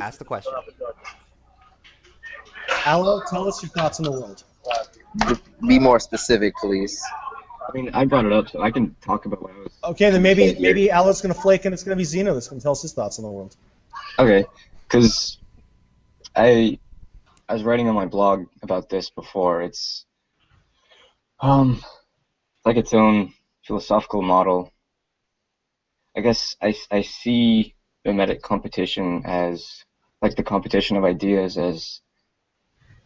Ask the question. Aloe, tell us your thoughts on the world. Be more specific, please. I mean, I brought it up, so I can talk about what I was. Okay, then gonna say here. maybe Aloe's going to flake and it's going to be Zeno that's going to tell us his thoughts on the world. Okay, because I was writing on my blog about this before. It's like its own philosophical model. I guess I see mimetic competition as like the competition of ideas as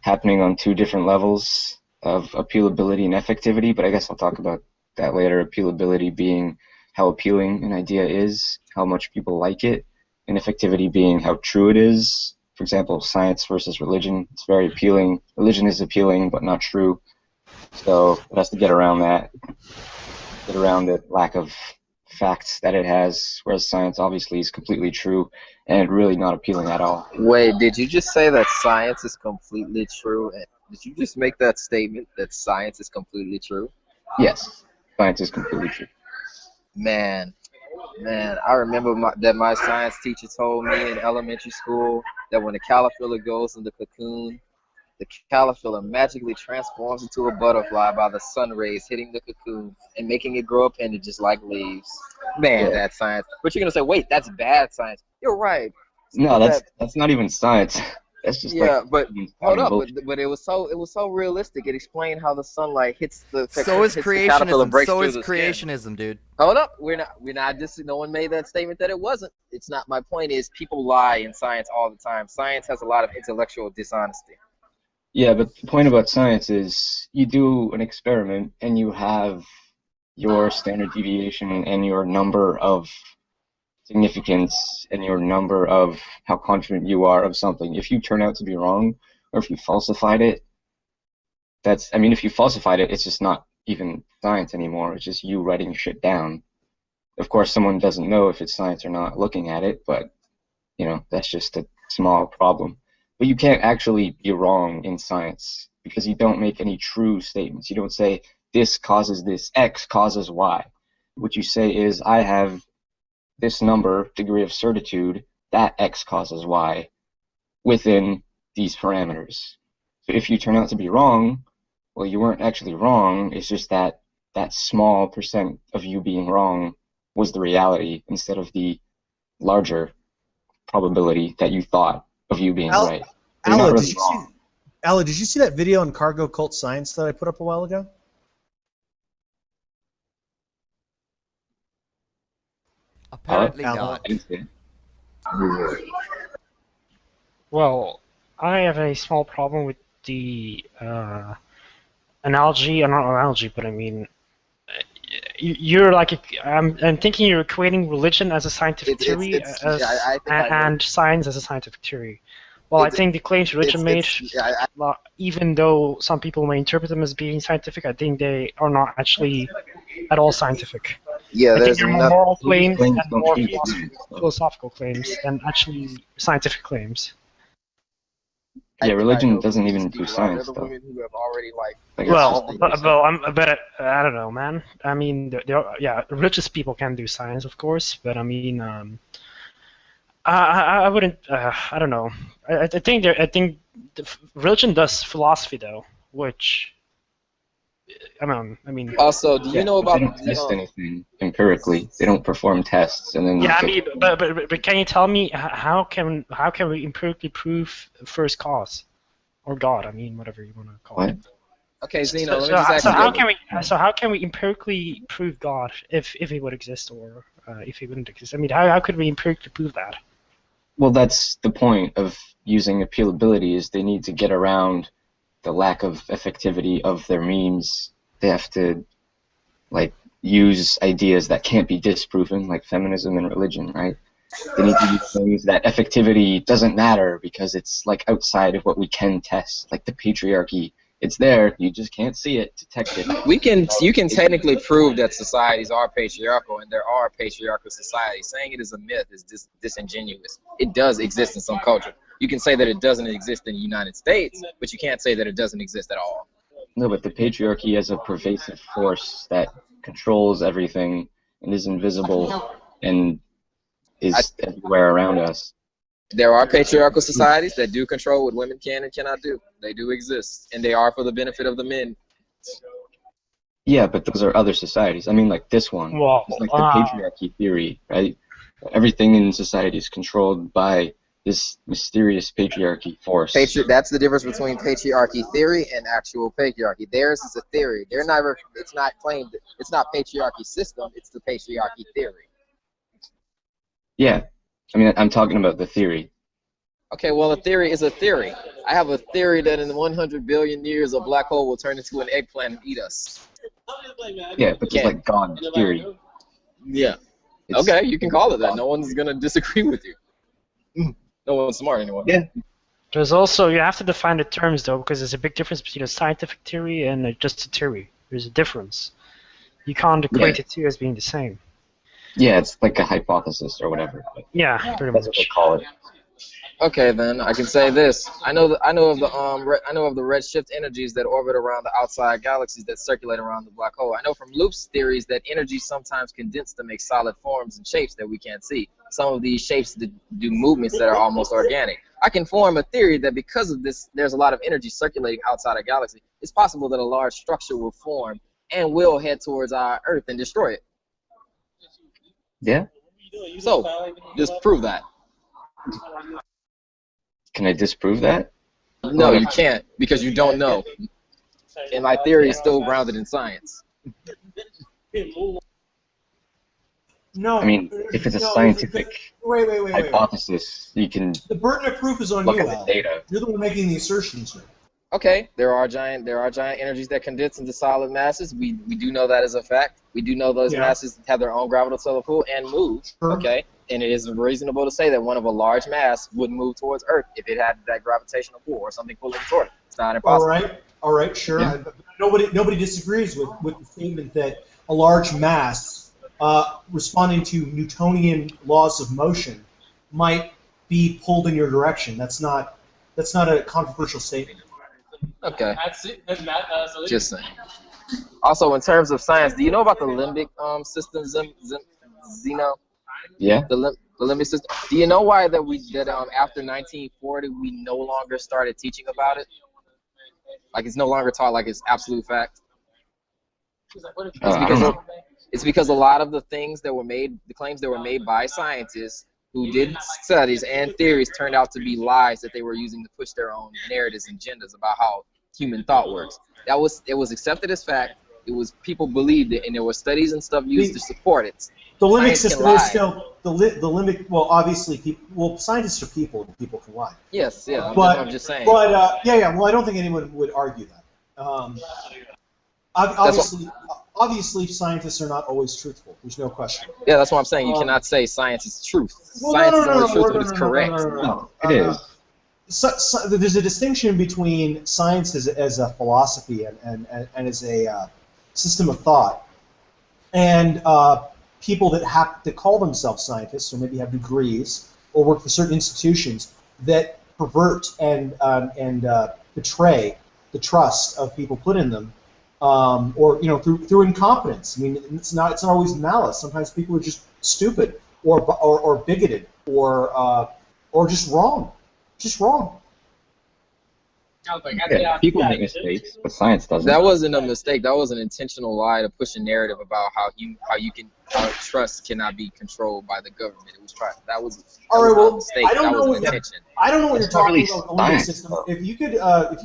happening on two different levels of appealability and effectivity, but I guess I'll talk about that later. Appealability being how appealing an idea is, how much people like it, and effectivity being how true it is. For example, science versus religion. It's very appealing. Religion is appealing, but not true. So it has to get around that, get around the lack of facts that it has, whereas science obviously is completely true and really not appealing at all. Wait, did you just say that science is completely true? Did you just make that statement that science is completely true? Yes, science is completely true. Man, I remember that my science teacher told me in elementary school that when a caterpillar goes in the cocoon, the caterpillar magically transforms into a butterfly by the sun rays hitting the cocoon and making it grow appendages like leaves. Man, Yeah. that's science. But you're gonna say, wait, that's bad science. You're right. No, that's not even science. That's just Yeah, like but hold up, bullshit. but it was so realistic. It explained how the sunlight hits the So is hits the caterpillar, creationism. breaks So through is the skin. creationism, dude. Hold up, we're not just no one made that statement that it wasn't. It's not. My point is people lie in science all the time. Science has a lot of intellectual dishonesty. Yeah, but the point about science is you do an experiment and you have your standard deviation and your number of significance and your number of how confident you are of something. If you turn out to be wrong or if you falsified it, if you falsified it, it's just not even science anymore. It's just you writing shit down. Of course, someone doesn't know if it's science or not looking at it, but, that's just a small problem. But you can't actually be wrong in science because you don't make any true statements. You don't say, this causes this, X causes Y. What you say is, I have this degree of certitude, that X causes Y within these parameters. So if you turn out to be wrong, well, you weren't actually wrong. It's just that small percent of you being wrong was the reality instead of the larger probability that you thought of you being right. So you're not really wrong. Aloe, did you see that video on Cargo Cult Science that I put up a while ago? Apparently Aloe. not. I didn't see it. Well, I have a small problem with the analogy, or not analogy, but I mean, you're like, I'm thinking you're equating religion as a scientific theory and science as a scientific theory. Well, I think the claims religion made, even though some people may interpret them as being scientific, I think they are not actually at all scientific. Yeah, I think there's they're more moral claims claims and don't more prove science, though. philosophical claims than actually scientific claims. Yeah, religion doesn't even do science, though. Women who have already Well, I don't know, man. I mean, religious people can do science, of course, but I mean, I wouldn't. I don't know. I think religion does philosophy though, which I mean. Also, do you know about? They don't test anything empirically. They don't perform tests and then. Yeah, I mean, but can you tell me how can we empirically prove first cause, or God? I mean, whatever you want to call it. Okay, Zeno. So how can we empirically prove God if he would exist or if he wouldn't exist? I mean, how could we empirically prove that? Well, that's the point of using appealability is they need to get around the lack of effectivity of their memes. They have to use ideas that can't be disproven, like feminism and religion, right? They need to use things that effectivity doesn't matter because it's outside of what we can test, like the patriarchy. It's there, you just can't see it, detect it. You can technically prove that societies are patriarchal, and there are patriarchal societies. Saying it is a myth is disingenuous. It does exist in some culture. You can say that it doesn't exist in the United States, but you can't say that it doesn't exist at all. No, but the patriarchy is a pervasive force that controls everything and is invisible and is everywhere around us. There are patriarchal societies that do control what women can and cannot do. They do exist, and they are for the benefit of the men. Yeah, but those are other societies. I mean, like this one. Well, It's like the patriarchy theory, right? Everything in society is controlled by this mysterious patriarchy force. That's the difference between patriarchy theory and actual patriarchy. Theirs is a theory. They're never. It's not claimed. It's not patriarchy system. It's the patriarchy theory. Yeah, I mean, I'm talking about the theory. Okay, well, a theory is a theory. I have a theory that in 100 billion years, a black hole will turn into an eggplant and eat us. Yeah, but it's like God theory. Yeah. Okay, you can call it that. No one's gonna disagree with you. No one's smart anymore. Yeah. There's also, you have to define the terms though, because there's a big difference between a scientific theory and just a theory. There's a difference. You can't equate the two as being the same. Yeah, it's like a hypothesis or whatever. Yeah, pretty That's what they much. call it. Okay, then I can say this. I know of the redshift energies that orbit around the outside galaxies that circulate around the black hole. I know from Loop's theories that energy sometimes condense to make solid forms and shapes that we can't see. Some of these shapes do movements that are almost organic. I can form a theory that because of this, there's a lot of energy circulating outside a galaxy. It's possible that a large structure will form and will head towards our Earth and destroy it. Yeah. So, just prove that. Can I disprove that? No, you can't, because you don't know. And my theory is still grounded in science. No. I mean, if it's a scientific wait. hypothesis, you can The burden of proof is on look you, at the Al. data. You're the one making the assertions here. Okay, there are giant energies that condense into solid masses. We do know that as a fact. We do know those masses have their own gravitational pull and move. Sure. Okay, and it is reasonable to say that one of a large mass would move towards Earth if it had that gravitational pull or something pulling toward it. It's not impossible. All right, sure. Yeah. Nobody disagrees with the statement that a large mass responding to Newtonian laws of motion might be pulled in your direction. That's not a controversial statement. Okay. Just saying. Also, in terms of science, do you know about the limbic system, Zeno? Yeah. The limbic system. Do you know why that after 1940 we no longer started teaching about it? Like it's no longer taught like it's absolute fact. It's because a lot of the things that were made, the claims that were made by scientists who did studies and theories turned out to be lies that they were using to push their own narratives and agendas about how human thought works. It was accepted as fact. It was people believed it, and there were studies and stuff used to support it. The limbic Science system can is lie. still the limbic. Well, obviously, scientists are people, and people can lie. Yes, yeah. But I'm just saying. But Well, I don't think anyone would argue that. Obviously, scientists are not always truthful. There's no question. Yeah, that's what I'm saying. You cannot say science is truth. Well, Science is no, only truth when it's no, correct. no. It is. There's a distinction between science as a philosophy and as a system of thought, and people that call themselves scientists or maybe have degrees or work for certain institutions that pervert and betray the trust of people put in them, or through incompetence. I mean, it's not always malice. Sometimes people are just stupid or bigoted or just wrong. Just wrong. Yeah, people make mistakes, but science doesn't. That wasn't a mistake. That was an intentional lie to push a narrative about how trust cannot be controlled by the government. It was tried. That was All right. not a Well, mistake. I don't That know was what intention. I don't know what It's you're not talking really about. The limbic science, system. though. If you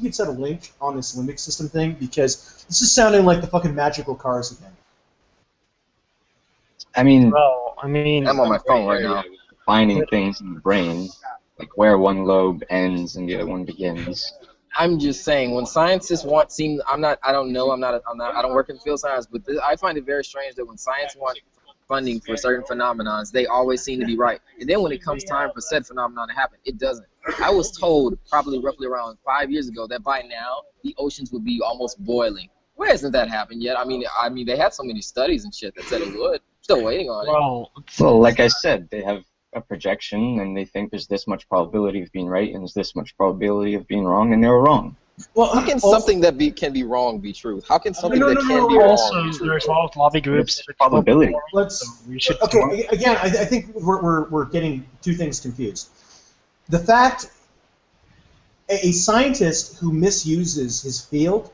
could set a link on this limbic system thing, because this is sounding like the fucking magical cars again. I mean, I'm on my phone right now. finding things in the brain, like where one lobe ends and the other one begins. I'm just saying, when scientists I don't work in field science, but I find it very strange that when science wants funding for certain phenomenons, they always seem to be right. And then when it comes time for said phenomenon to happen, it doesn't. I was told roughly around 5 years ago that by now the oceans would be almost boiling. Where hasn't that happened yet? I mean, they had so many studies and shit that said it would. Still waiting on it. Well, like I said, they have a projection and they think there's this much probability of being right and there's this much probability of being wrong, and they were wrong. Well, How can something that can be wrong be true? How can something that can be Also, wrong be true? there's a lot of lobby groups. Probability. Let's. We should. Okay. Again, I think we're getting two things confused. the fact a scientist who misuses his field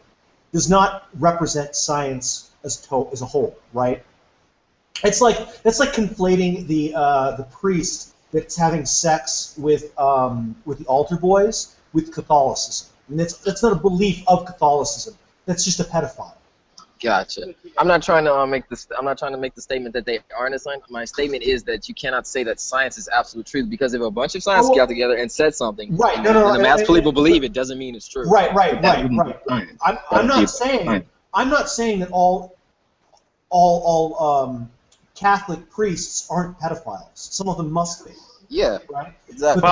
does not represent science as a whole, right? That's like conflating the priest that's having sex with the altar boys with Catholicism. And that's not a belief of Catholicism. That's just a pedophile. Gotcha. I'm not trying to make this. I'm not trying to make the statement that they aren't a science. My statement is that you cannot say that science is absolute truth, because if a bunch of scientists got together and said something, right? And the mass people believe it, doesn't mean it's true. Right. I'm not saying that all Catholic priests aren't pedophiles. Some of them must be. Yeah. Right. Exactly.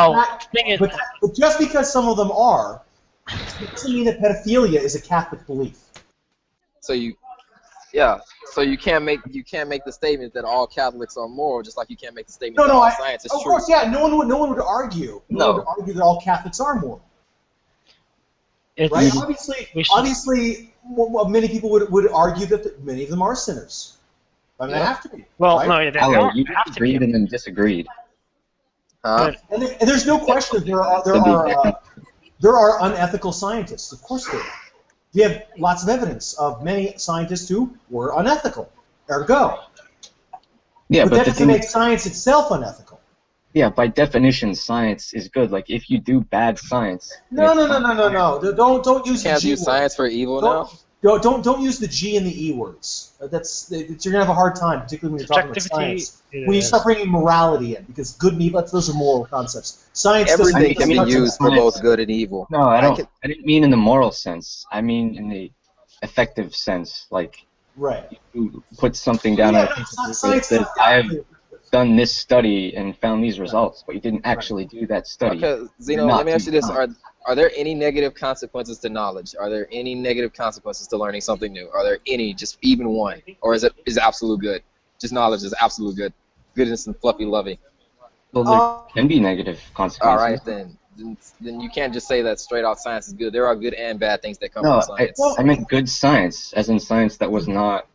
But just because some of them are, doesn't mean that pedophilia is a Catholic belief. So you can't make the statement that all Catholics are moral, just like you can't make the statement that all science is true. Of course, yeah. No one would argue. No one would argue that all Catholics are moral. Right? Obviously, many people would argue that many of them are sinners. I mean, they have to be. Well, right? no, they don't. You agreed and then disagreed. Huh? And there's no question that there are unethical scientists. Of course there are. We have lots of evidence of many scientists who were unethical. Ergo. Yeah, but that doesn't make science itself unethical. Yeah, by definition, science is good. Like, if you do bad science... No. Don't use the G word. Can't use science for evil now? Don't use the G and the E words. You're gonna have a hard time, particularly when you're talking about science. When you start bringing morality in, because good and evil, those are moral concepts. Science everything can be used for both good and evil. No, I didn't mean in the moral sense. I mean in the effective sense. Like, you put something down on a piece of paper that says, I have done this study and found these results, but you didn't actually do that study. Okay, Zeno, let me ask you this. Are there any negative consequences to knowledge? Are there any negative consequences to learning something new? Are there any, just even one? Or is it absolute good? Just knowledge is absolute good. Goodness and fluffy lovey. Well, there can be negative consequences. All right, then you can't just say that straight out science is good. There are good and bad things that come from science. I meant good science, as in science that was not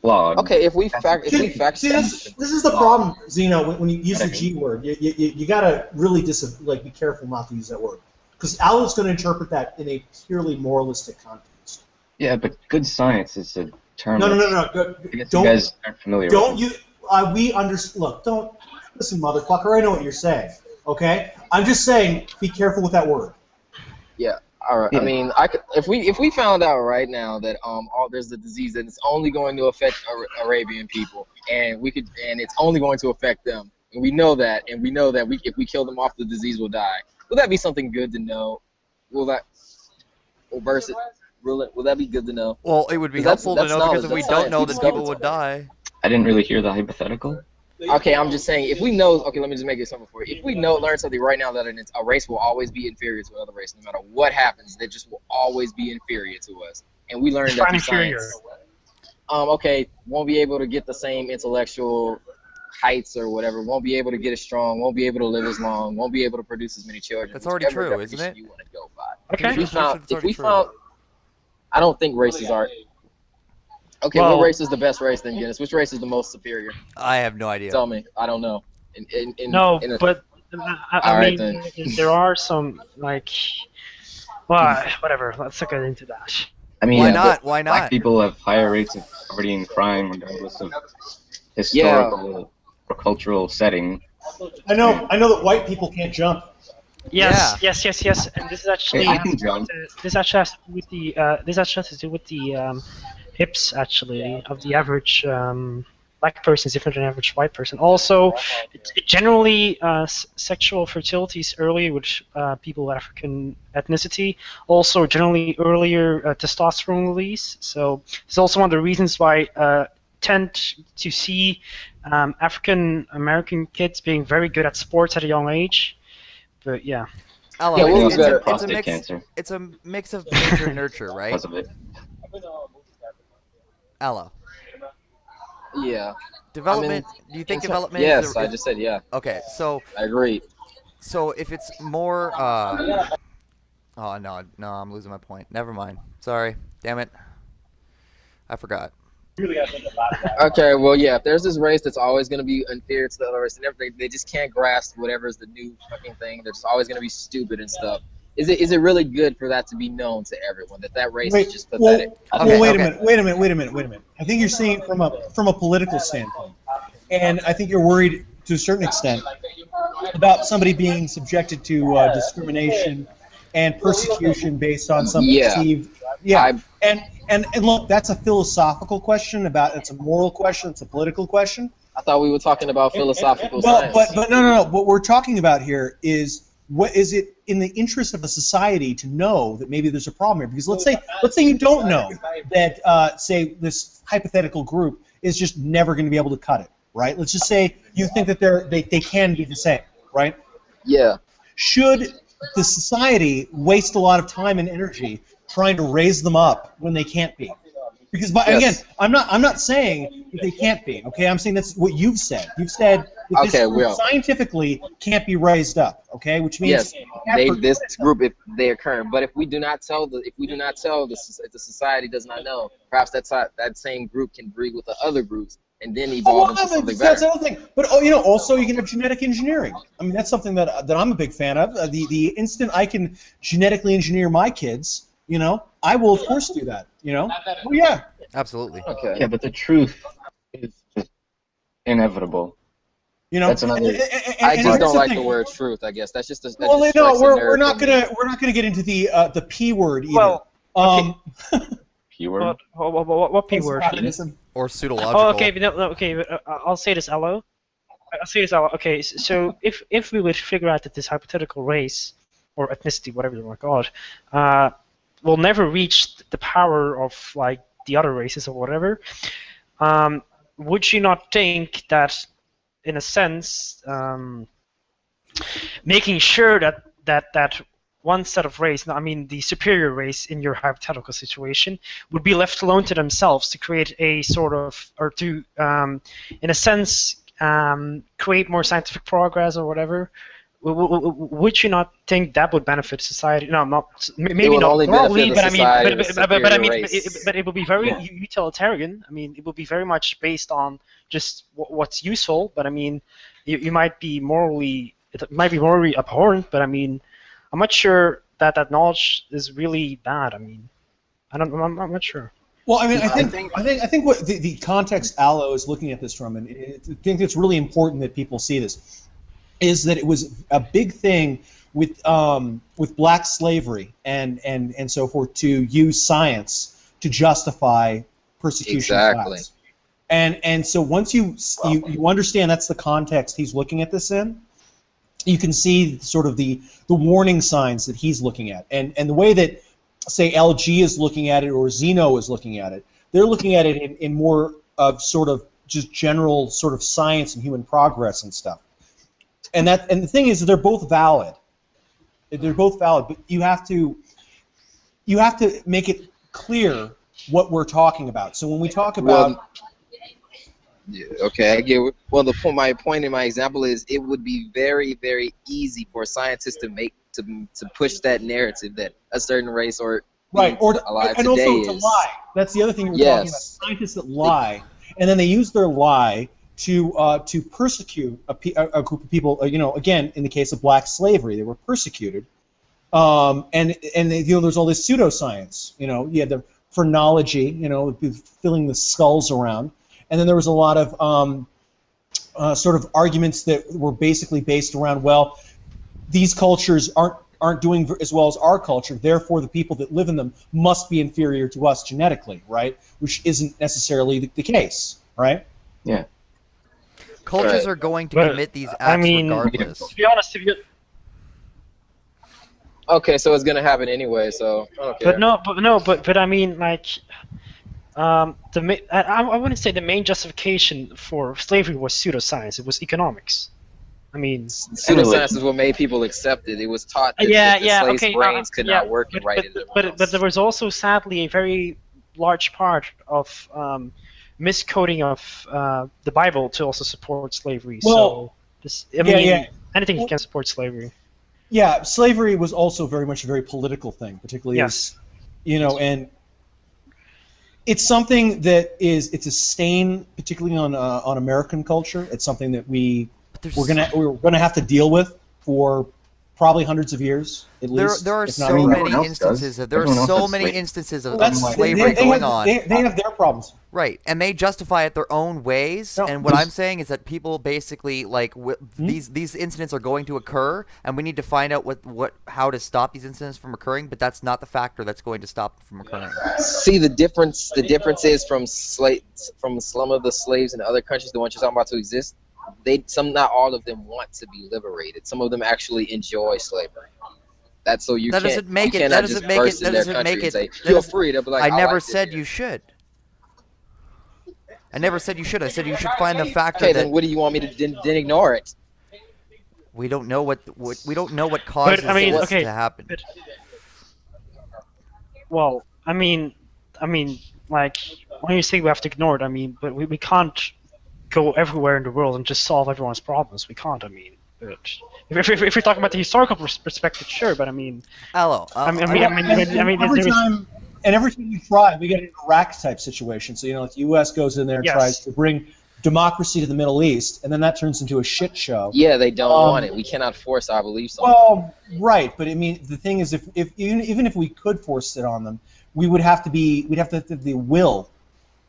flawed. Okay, if we fact this is the problem, Zeno. When you use the G word, you gotta really be careful not to use that word, because Alan's going to interpret that in a purely moralistic context. Yeah, but good science is a term. No. I guess you guys aren't familiar with it. Don't listen, motherfucker. I know what you're saying. Okay, I'm just saying, be careful with that word. Yeah. All right. Yeah. I mean, if we found out right now that there's a disease that it's only going to affect Arabian people, and it's only going to affect them, and we know that, if we kill them off, the disease will die. Will that be something good to know? Will that be good to know? Well, it would be helpful to know, because if we don't know, then people would die. I didn't really hear the hypothetical. Okay, I'm just saying, if we know, okay, let me just make it simple for you. If we learn something right now that a race will always be inferior to another race, no matter what happens, they just will always be inferior to us, and we learn that through science. Okay, won't be able to get the same intellectual heights or whatever, won't be able to get as strong, won't be able to live as long, won't be able to produce as many children. That's already true, isn't it? You want to go by. Okay. If we found, I don't think races are. Okay, what race is the best race then, Guinness? Which race is the most superior? I have no idea. Tell me. I don't know. But I mean, there are some, whatever. Let's not get into that. I mean, why not? Black people have higher rates of poverty and crime regardless of historical or cultural setting. I know that white people can't jump. Yes. And this is actually I can jump. This actually has to do with the hips, actually, of the average black person is different than average white person. Also, generally, sexual fertility is earlier with people of African ethnicity. Also, generally earlier testosterone release. So it's also one of the reasons why tend to see African American kids being very good at sports at a young age. But yeah. It's a mix of nature and nurture, right? Because of it. Aloe. Yeah. Development. Do you think development? Yes, I just said yeah. Okay, so. I agree. So if it's more. Oh no, I'm losing my point. Never mind. Sorry. Damn it. I forgot. Okay, well, yeah, if there's this race that's always going to be inferior to the other race, and they just can't grasp whatever is the new fucking thing. They're just always going to be stupid and stuff. Is it really good for that to be known to everyone that race is Wait, just pathetic? Okay, wait a okay. minute. I think you're seeing it from a political standpoint, and I think you're worried to a certain extent about somebody being subjected to discrimination and persecution based on some Yeah. perceived. And look, that's a philosophical question. It's a moral question. It's a political question. I thought we were talking about philosophical Well, science. but no. What we're talking about here is what is it in the interest of a society to know that maybe there's a problem here? Because let's say you don't know that say this hypothetical group is just never going to be able to cut it, right? Let's just say you think that they can be the same, right? Yeah. Should the society waste a lot of time and energy trying to raise them up when they can't be? Because again, I'm not saying that they can't be. Okay, I'm saying that's what you've said. You've said that this group scientifically can't be raised up. Okay, which means this group, if they occur. But if we do not tell if the society does not know, perhaps that same group can breed with the other groups and then evolve into something better. That's another thing. But also you can have genetic engineering. I mean, that's something that I'm a big fan of. The instant I can genetically engineer my kids, I will of course do that. Oh yeah. Absolutely. Okay. Yeah, but the truth is just inevitable. That's another. I just don't like the word truth. I guess that's just. We're not gonna get into the P word either. Well, P word. What P word? Or pseudological. Oh, okay. Okay. I'll say this, Elo. Okay, so if we would figure out that this hypothetical race or ethnicity, whatever you want to call it, will never reach the power of like the other races or whatever, would you not think that, in a sense, making sure that one set of race, I mean the superior race in your hypothetical situation, would be left alone to themselves to create a sort of, or to, in a sense, create more scientific progress or whatever? Would you not think that would benefit society? No, maybe not morally, but but it would be very utilitarian. I mean, it would be very much based on just what's useful. But I mean, it might be morally abhorrent. But I mean, I'm not sure that knowledge is really bad. I mean, I'm not sure. Well, I mean, I think what the context Alo is looking at this from, and I think it's really important that people see this, is that it was a big thing with black slavery and so forth to use science to justify persecution. Exactly. And so once you understand that's the context he's looking at this in, you can see sort of the warning signs that he's looking at, and the way that, say, LG is looking at it or Zeno is looking at it. They're looking at it in more of sort of just general sort of science and human progress and stuff. And the thing is, they're both valid. They're both valid, but you have to make it clear what we're talking about. So when we talk about, I get it. Well, my point in my example is it would be very, very easy for scientists to push that narrative that a certain race or alive and today also to lie. That's the other thing we're talking about. Scientists that lie, and then they use their lie to persecute a group of people. Again, in the case of black slavery, they were persecuted, and there's all this pseudoscience. You had the phrenology, filling the skulls around, and then there was a lot of sort of arguments that were basically based around, well, these cultures aren't doing as well as our culture, therefore the people that live in them must be inferior to us genetically, right? Which isn't necessarily the case, right? Yeah. Cultures are going to commit these acts regardless. To be honest, okay, so it's gonna happen anyway. So I don't care. But I mean, like, I wouldn't say the main justification for slavery was pseudoscience. It was economics. I mean, pseudoscience is what made people accept it. It was taught that the slaves' brains could not work right. But there was also, sadly, a very large part of miscoding of the Bible to also support slavery. Well, anything can support slavery. Yeah, slavery was also very much a very political thing, particularly yes. And It's something that it's a stain, particularly on American culture. It's something that we're gonna have to deal with for probably hundreds of years at least. There are if not so more. many instances of slavery going on. They have their problems. Right, and they justify it their own ways. No, and what I'm saying is that people basically these incidents are going to occur, and we need to find out how to stop these incidents from occurring. But that's not the factor that's going to stop them from occurring. See, the difference is from some of the slaves in other countries, the ones you're talking about to exist. Not all of them want to be liberated. Some of them actually enjoy slavery. That's so you that can't. Doesn't make you it. cannot That doesn't just make burst it. in That their doesn't make country it. and say, "You're free." They'll be like, I never like said you should. I never said you should. I said you should find the factor. Okay, that then what do you want me to then ignore it? we don't know what causes this to happen. Well, I mean, like when you say we have to ignore it, but we can't go everywhere in the world and just solve everyone's problems. We can't. But if we're talking about the historical perspective, sure. But Hello. Every time you try, we get an Iraq type situation. So like the U.S. goes in there and tries to bring democracy to the Middle East, and then that turns into a shit show. Yeah, they don't want it. We cannot force our beliefs on them. Well, right, but the thing is, if even if we could force it on them, we'd have to have the will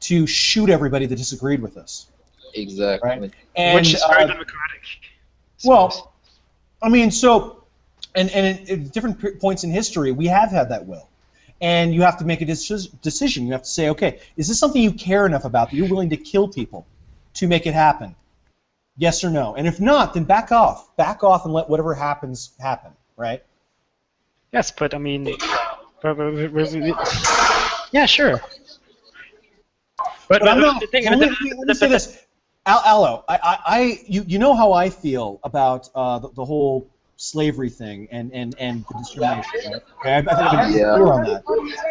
to shoot everybody that disagreed with us. Exactly. Right? And, which is very democratic. Well, and at different points in history, we have had that will. And you have to make a decision. You have to say, okay, is this something you care enough about that you're willing to kill people to make it happen? Yes or no? And if not, then back off. Back off and let whatever happens happen, right? Yes, but yeah, sure. But I'm not. Let me say this, Allo. You know how I feel about the whole slavery thing and the discrimination, right? Okay, I think I've been clear on that.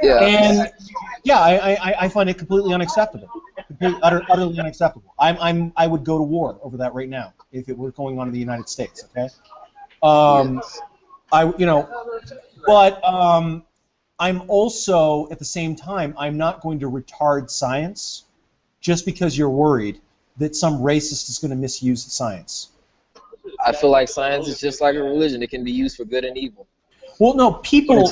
Yeah. And yeah, I find it completely unacceptable. Utterly unacceptable. I would go to war over that right now if it were going on in the United States. Okay. But I'm also at the same time I'm not going to retard science just because you're worried that some racist is going to misuse the science. I feel like science is just like a religion. It can be used for good and evil. Well, no, people.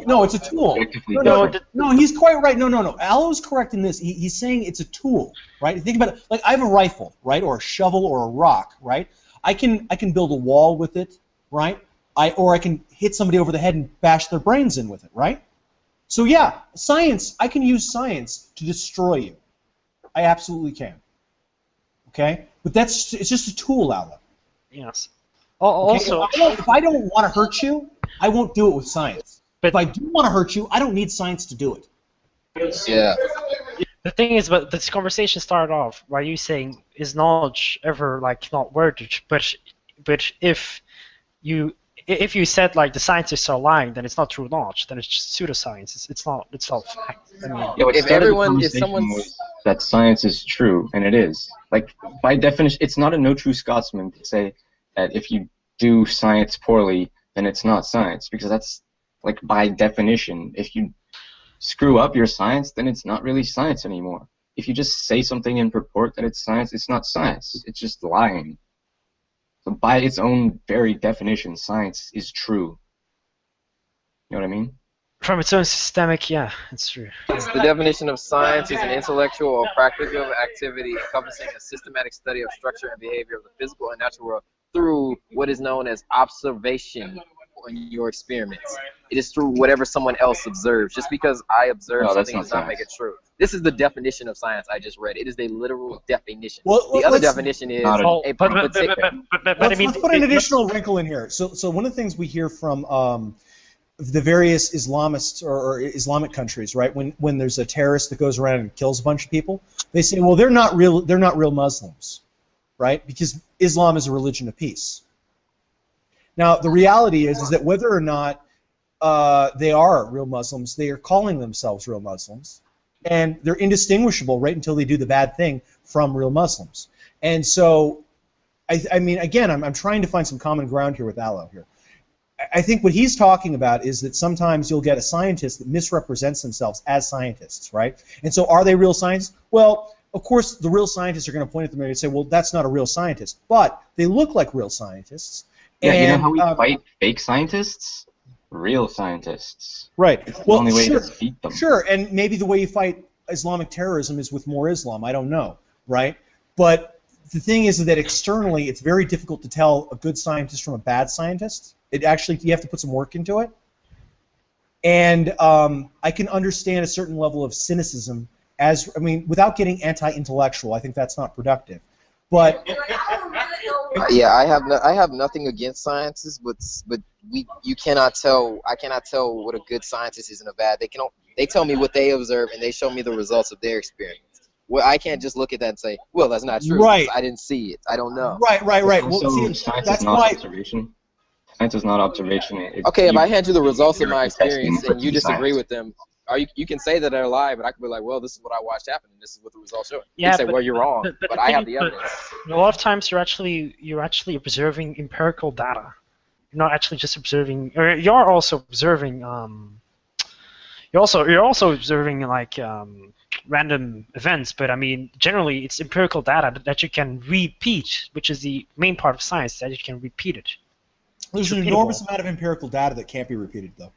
No, it's a tool. No, he's quite right. No. Allo's correct in this. He's saying it's a tool, right? Think about it. Like I have a rifle, right, or a shovel, or a rock, right? I can build a wall with it, right? Or I can hit somebody over the head and bash their brains in with it, right? So yeah, science. I can use science to destroy you. I absolutely can. Okay, but it's just a tool, Allo. Yes. Also, if I don't want to hurt you, I won't do it with science. But if I do want to hurt you, I don't need science to do it. Yeah. The thing is, but this conversation started off by you saying, "Is knowledge ever not worth?" But if you said the scientists are lying, then it's not true knowledge. Then it's just pseudoscience. It's not fact. If someone was that science is true, and it is. By definition, it's not a no true Scotsman to say that if you do science poorly, then it's not science, because that's by definition. If you screw up your science, then it's not really science anymore. If you just say something and purport that it's science, it's not science. It's just lying. So by its own very definition, science is true. You know what I mean? From its own systemic, yeah, it's true. The definition of science is an intellectual or practical activity encompassing a systematic study of structure and behavior of the physical and natural world through what is known as observation in your experiments. It is through whatever someone else observes. Just because I observe something does not make it true. This is the definition of science I just read. It is the literal definition. The other definition is a Let's put an additional wrinkle in here. So one of the things we hear from the various Islamists or Islamic countries, right? When there's a terrorist that goes around and kills a bunch of people, they say, well, they're not real Muslims, right? Because Islam is a religion of peace. Now, the reality is that whether or not they are real Muslims, they are calling themselves real Muslims, and they're indistinguishable right until they do the bad thing from real Muslims. And so, I mean, again, I'm trying to find some common ground here with Allo here. I think what he's talking about is that sometimes you'll get a scientist that misrepresents themselves as scientists, right? And so are they real scientists? Well, of course, the real scientists are going to point at them and say, well, that's not a real scientist. But they look like real scientists. Yeah, and, you know how we fight fake scientists? Real scientists. Right. It's the only way to defeat them. Sure, and maybe the way you fight Islamic terrorism is with more Islam. I don't know, right? But the thing is that externally, it's very difficult to tell a good scientist from a bad scientist. It actually, you have to put some work into it. And I can understand a certain level of cynicism without getting anti-intellectual. I think that's not productive. But yeah, I have nothing against scientists, but you cannot tell. I cannot tell what a good scientist is and a bad. They tell me what they observe and they show me the results of their experience. Well, I can't just look at that and say, well, that's not true. Right. I didn't see it. I don't know. Right. Well, So see, science that's is not why. observation. Science is not observation. Okay, if I hand you the results of my experience testing and you for disagree science. with them, you can say that they're lying, but I could be like, well, this is what I watched happen, and this is what the results show. Yeah, You say, well, you're wrong, but I have the but evidence. a lot of times you're actually observing empirical data. You're not actually just observing, or you're also observing. You're also observing like random events, but I mean, generally it's empirical data that you can repeat, which is the main part of science, that you can repeat it. There's an enormous amount of empirical data that can't be repeated, though.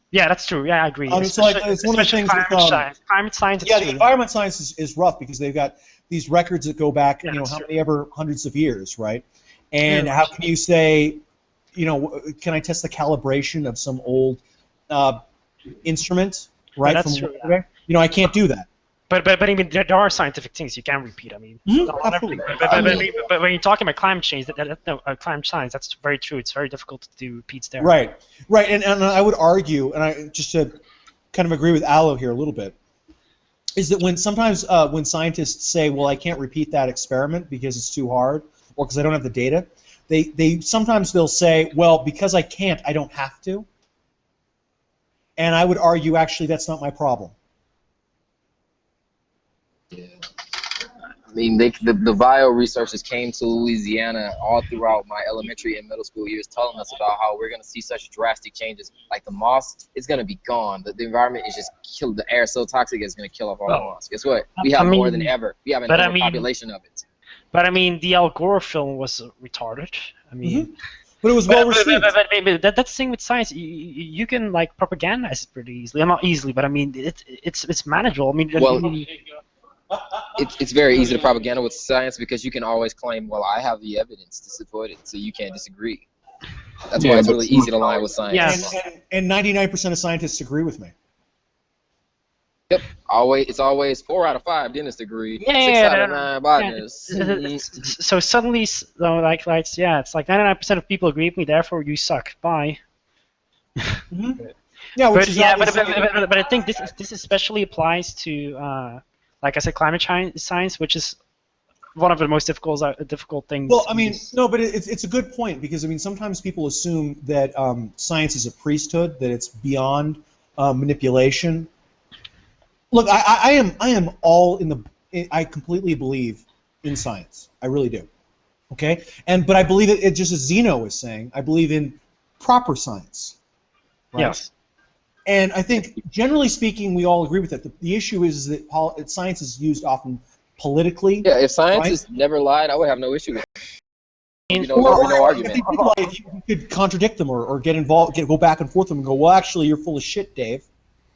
Yeah, that's true. Yeah, I agree. So it's one of the things with climate science. Yeah, the environment science is rough because they've got these records that go back, Yeah, how many ever hundreds of years, right? And how can you say, can I test the calibration of some old instrument, right? Yeah, that's true. I can't do that. But I mean, there are scientific things you can repeat. I mean, absolutely. But when you're talking about climate change, climate science, that's very true. It's very difficult to do repeats there. Right. And I would argue, and I just to kind of agree with Aloe here a little bit, is that when scientists say, well, I can't repeat that experiment because it's too hard, or because I don't have the data, they sometimes they'll say, well, because I can't, I don't have to. And I would argue, actually, that's not my problem. Yeah. I mean, the bio researchers came to Louisiana all throughout my elementary and middle school years telling us about how we're going to see such drastic changes. Like the moss is going to be gone. The environment is just killed. The air is so toxic it's going to kill off all the moss. Guess what? We have more than ever. We have an overpopulation of it. But I mean, the Al Gore film was retarded. I mean... But it was well received. But that's the thing with science. You can like propagandize it pretty easily. Not easily, but I mean, it's manageable. I mean, it's very easy to propaganda with science because you can always claim, well, I have the evidence to support it, so you can't disagree. That's why it's really easy to lie with science. Yeah. And 99% of scientists agree with me. Yep. It's always 4 out of 5 dentists agree. 6 out of 9 botanists. So suddenly, it's like 99% of people agree with me. Therefore, you suck. Bye. Yeah, but I think this especially applies to, like I said, climate science, which is one of the most difficult things. Well, I mean, no, but it's a good point because I mean sometimes people assume that science is a priesthood, that it's beyond manipulation. Look, I am all in the. I completely believe in science. I really do. Okay, but I believe it just as Zeno was saying. I believe in proper science. Right? Yes. And I think, generally speaking, we all agree with that. The issue is that science is used often politically. Yeah, if scientists right? never lied, I would have no issue with it. No argument. If they did lie, you could contradict them or get involved, go back and forth with them and go, well, actually, you're full of shit, Dave.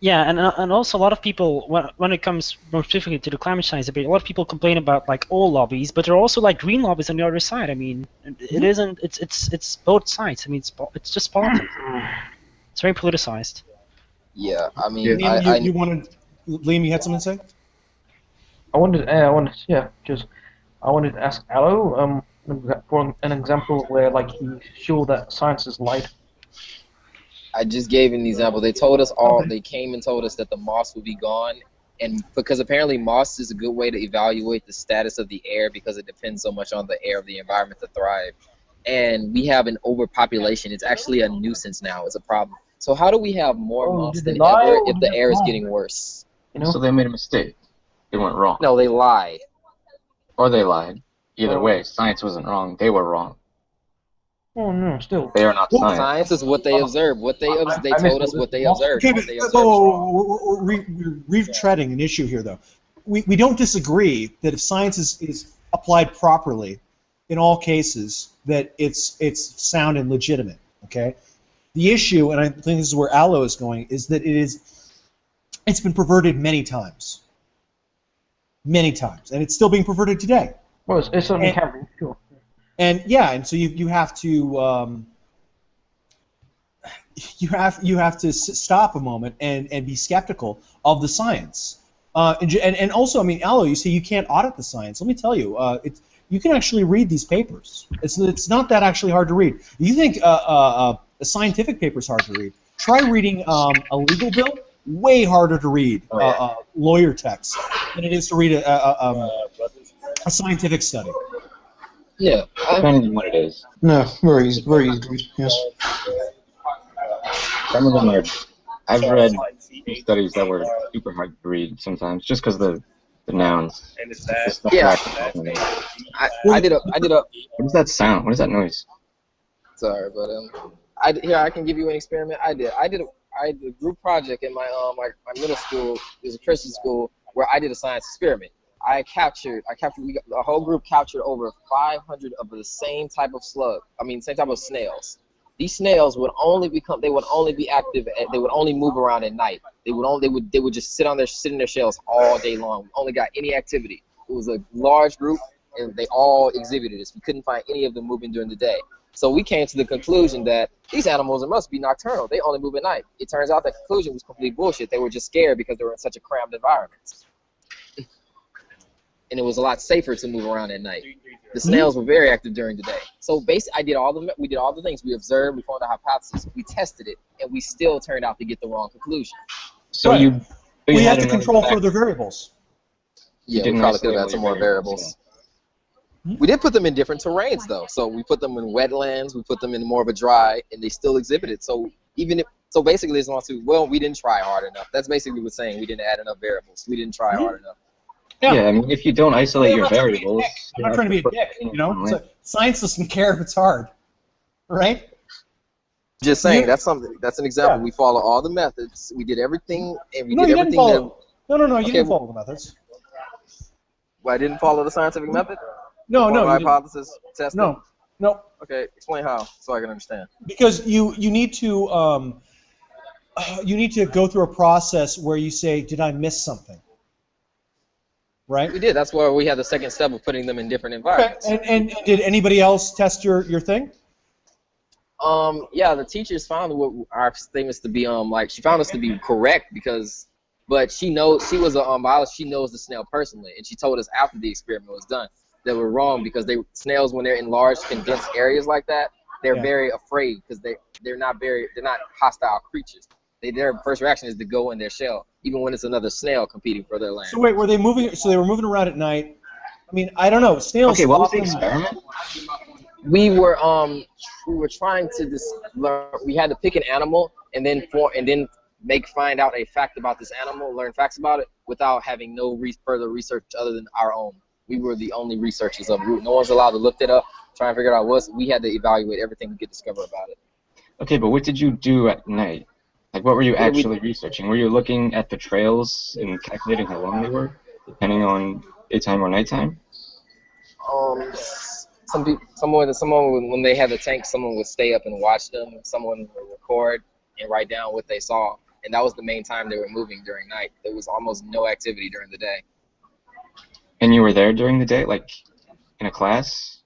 Yeah, and also a lot of people, when it comes more specifically to the climate science debate, a lot of people complain about like oil lobbies, but there are also like green lobbies on the other side. I mean, it isn't. It's both sides. I mean, it's just politics. It's very politicized. Yeah, I mean, Liam, you wanted, Liam, you had something to say? I wanted to ask Aloe for an example where like he showed that science is light. I just gave an example. They told us all. They came and told us that the moss would be gone, and because apparently moss is a good way to evaluate the status of the air because it depends so much on the air of the environment to thrive. And we have an overpopulation. It's actually a nuisance now. It's a problem. So how do we have more moss than ever if the air is getting worse? So they made a mistake. They weren't wrong. No, they lied. Or they lied. Either way, science wasn't wrong. They were wrong. Oh no, still. They are not Well, science. Science is what they observe. What they they I told missed us what they all observed. okay, What they but observed is wrong. we're retreading an issue here, though. We don't disagree that if science is applied properly, in all cases, that it's sound and legitimate. Okay. The issue, and I think this is where Aloe is going, is that it's been perverted many times, and it's still being perverted today. Well, it certainly And- can be, sure. And yeah, and so you have to you have to stop a moment and be skeptical of the science. And also, I mean, Aloe, you say you can't audit the science. Let me tell you, you can actually read these papers. It's not that actually hard to read. You think a scientific paper is hard to read? Try reading a legal bill. Way harder to read lawyer text than it is to read a scientific study. Yeah. Depending on what it is. No, very easy to read. Yes. Some of them are. I've read studies that were super hard to read sometimes, just because the nouns. The stuff Yeah. they're actually talking about. I did a. What is that sound? What is that noise? Sorry, but I can give you an experiment. I did a group project in my middle school. It was a Christian school where I did a science experiment. The whole group captured over 500 of the same type of same type of snails. These snails would only be active. They would only move around at night. They would just sit in their shells all day long. We only got any activity. It was a large group, and they all exhibited this. We couldn't find any of them moving during the day. So we came to the conclusion that these animals must be nocturnal. They only move at night. It turns out that conclusion was complete bullshit. They were just scared because they were in such a cramped environment. And it was a lot safer to move around at night. The snails were very active during the day. So basically, we did all the things. We observed, we formed a hypothesis, we tested it, and we still turned out to get the wrong conclusion. So Right. you We had have to another control fact- further variables. Yeah, we didn't probably could isolate have all had some your more variables. We did put them in different terrains, though. So we put them in wetlands, we put them in more of a dry, and they still exhibited. So basically, it's not too well. We didn't try hard enough. That's basically what we're saying. We didn't add enough variables. We didn't try hard enough. Yeah, I mean, if you don't isolate I'm your not trying to be a variables, dick. I'm you not have trying to be a put dick, things you know? in So science doesn't care if it's hard, right? Just saying, You- that's an example. Yeah. We follow all the methods. We did everything, and we No, did you didn't everything follow. No, you Okay, didn't follow the methods. I didn't follow the scientific method. No, Follow you didn't. hypothesis testing. No, Okay, explain how so I can understand. because you need to go through a process where you say, did I miss something? Right? We did. That's why we had the second step of putting them in different Okay. environments. And did anybody else test your thing? Yeah, the teachers found what our statements to be she found us to be correct but she was a biologist. She knows the snail personally, and she told us after the experiment was done that we're wrong because snails, when they're in large condensed areas like that, they're very afraid because they're not hostile creatures. Their first reaction is to go in their shell, even when it's another snail competing for their land. So wait, were they moving? So they were moving around at night. I mean, I don't know. Snails. Okay, what was the often- experiment? We were trying to learn. We had to pick an animal and then find out a fact about this animal, learn facts about it without having no further research other than our own. We were the only researchers of Root. No one's allowed to look it up, try and figure out we had to evaluate everything we could discover about it. Okay, but what did you do at night? Like, what were you actually researching? Were you looking at the trails and calculating how long they were, depending on daytime or nighttime? Someone when they had the tank, someone would stay up and watch them. Someone would record and write down what they saw, and that was the main time they were moving during night. There was almost no activity during the day. And you were there during the day, like in a class,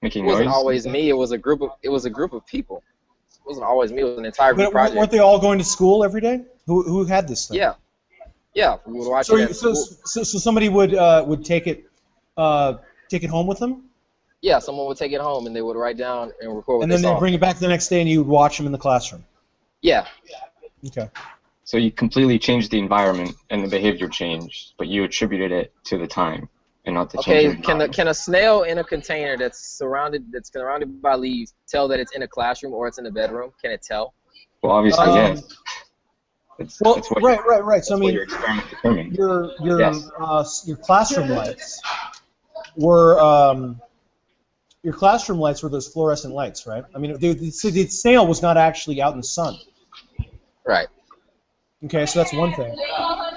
making It wasn't noise? always me. It was a group of people. It wasn't always me. It was an entire group But project. weren't they all going to school every day? Who had this thing? Yeah. We would watch So, it at so, school. so, so somebody would take it home with them, Yeah, someone would take it home and they would write down and record what and they then saw. they'd bring it back the next day, and you would watch them in the classroom. Yeah. Okay. So you completely changed the environment and the behavior changed, but you attributed it to the time and not the change Okay. in environment. Can a snail in a container that's surrounded by leaves tell that it's in a classroom or it's in a bedroom? Can it tell? Well, obviously, yes. That's what Right. So I that's what mean, your experiment determined. your classroom lights were your classroom lights were those fluorescent lights, right? I mean, the snail was not actually out in the sun. Right. Okay, so that's one thing.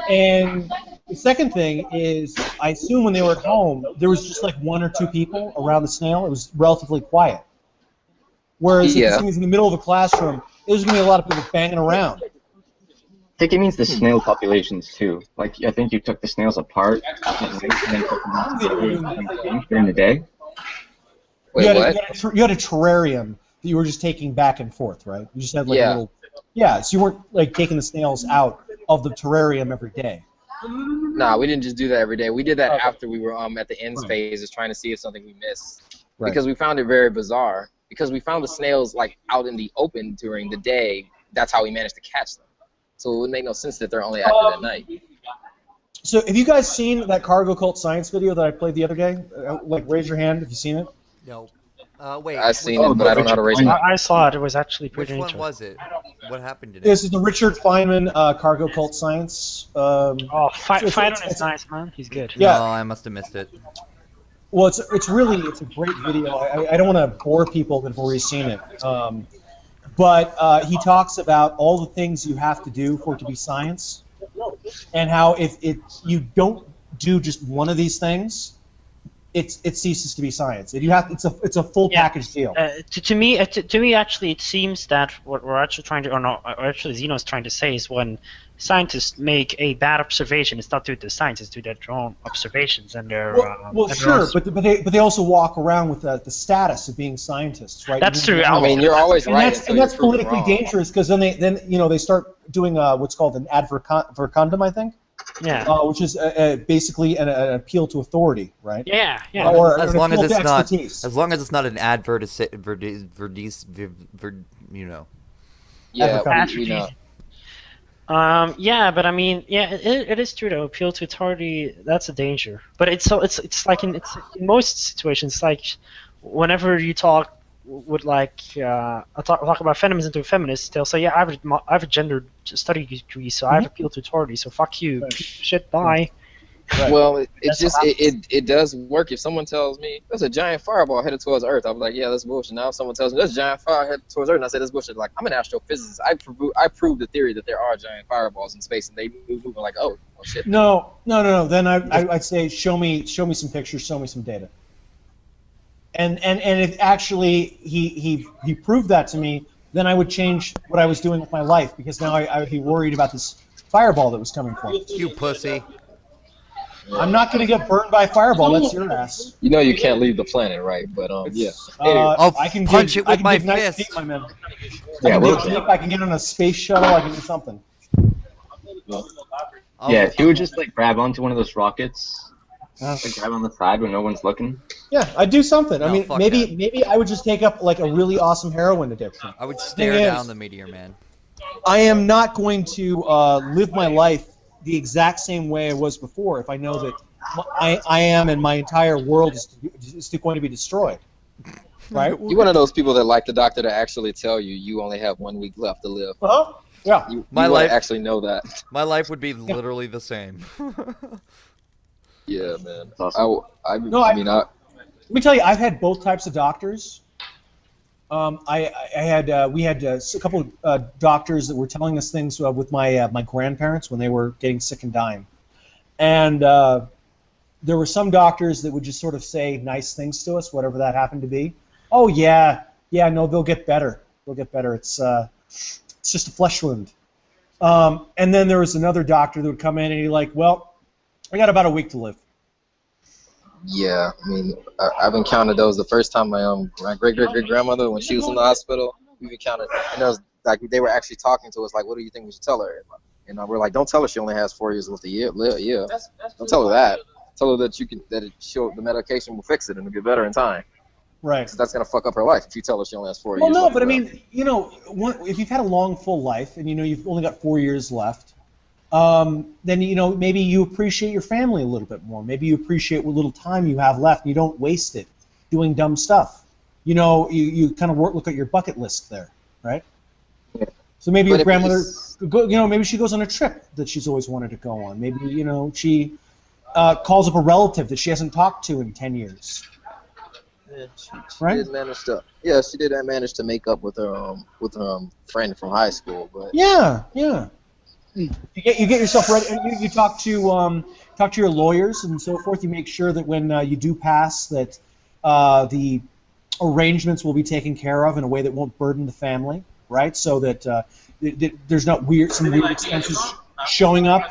And the second thing is, I assume when they were at home, there was just like 1 or 2 people around the snail. It was relatively quiet. Whereas if this thing is in the middle of a classroom, there's going to be a lot of people banging around. I think it means the snail populations too. Like I think you took the snails apart and then put them all together during the day. Wait, you had a terrarium that you were just taking back and forth, right? You just had like a little. Yeah, so you weren't like taking the snails out of the terrarium every day. Nah, we didn't just do that every day. We did that after we were at the end phases trying to see if something we missed. Right. Because we found it very bizarre. Because we found the snails like out in the open during the day. That's how we managed to catch them. So it would make no sense that they're only active at night. So have you guys seen that cargo cult science video that I played the other day? Like, raise your hand if you've seen it. No. Wait. I've seen it, but I don't know how to raise it. I saw it. It was actually pretty interesting. Which one was it? What happened to it? This is the Richard Feynman cargo cult science. Feynman is nice, man. He's good. Yeah. No, I must have missed it. Well, it's a great video. I don't want to bore people that have already seen it. But he talks about all the things you have to do for it to be science, and how if you don't do just one of these things, it ceases to be science. It's a full package deal. To me, actually, it seems that what we're actually trying to, or actually Zeno's trying to say is when scientists make a bad observation, it's not due to the science, it's due to their own observations and their. Sure, but they also walk around with the status of being scientists, right? That's true. I mean, you're always right. And that's politically dangerous because then they start doing what's called an ad verecundum, I think. Yeah. Which is basically an appeal to authority, right? Yeah. Or as long as it's not an Yeah, but I mean, it is true though. Appeal to authority, that's a danger. But it's like in most situations, like whenever you talk with talk about feminism to a feminist, they'll say, I have a gender study degree, so I have appeal to authority. So fuck you, shit, bye. Right. Well, it does work. If someone tells me there's a giant fireball headed towards Earth, I'm like, yeah, that's bullshit. Now if someone tells me there's a giant fire headed towards Earth, and I say that's bullshit, like, I'm an astrophysicist. I proved the theory that there are giant fireballs in space, and they move like, oh shit. No. Then I'd say show me some pictures, show me some data. And if actually he proved that to me, then I would change what I was doing with my life, because now I would be worried about this fireball that was coming from it. You pussy. I'm not going to get burned by a fireball. That's your ass. You know you can't leave the planet, right? But yeah. I'll punch it with my fist. Nice my man. Yeah, I can get on a space shuttle. I can do something. Yeah, if you would just like grab onto one of those rockets, like grab on the side when no one's looking. Yeah, I'd do something. I mean, maybe I would just take up like a really awesome heroin addiction. I would stare down the meteor, man. I am not going to live my life the exact same way I was before if I know that I am and my entire world is going to be destroyed. Right? You're one of those people that like the doctor to actually tell you only have 1 week left to live. Uh-huh. Yeah. You life actually know that. My life would be literally the same. Yeah, man. Awesome. Let me tell you, I've had both types of doctors. We had a couple of doctors that were telling us things with my grandparents when they were getting sick and dying, and there were some doctors that would just sort of say nice things to us, whatever that happened to be. Oh yeah, no, they'll get better. They'll get better. It's just a flesh wound. And then there was another doctor that would come in and he'd like, well, I got about a week to live. Yeah, I mean, I've encountered those. The first time my great-great-great-grandmother, when she was in the hospital, we've encountered, and it was like they were actually talking to us, like, what do you think we should tell her? And we're like, don't tell her she only has 4 years left to live. Yeah. Don't tell her that. Tell her that the medication will fix it and it'll get better in time. Right. So that's gonna fuck up her life if you tell her she only has 4 years left. Well, no, but I mean, if you've had a long, full life and you've only got 4 years left, then maybe you appreciate your family a little bit more. Maybe you appreciate what little time you have left. And you don't waste it doing dumb stuff. You kind of look at your bucket list there, right? Yeah. So maybe your grandmother, maybe she goes on a trip that she's always wanted to go on. Maybe she calls up a relative that she hasn't talked to in 10 years. Yeah, she right? did manage to. Yeah, she did manage to make up with her friend from high school, but Yeah, yeah. You get yourself ready, and you talk to your lawyers and so forth. You make sure that when you do pass, that the arrangements will be taken care of in a way that won't burden the family, right? So that there's not some weird expenses showing up,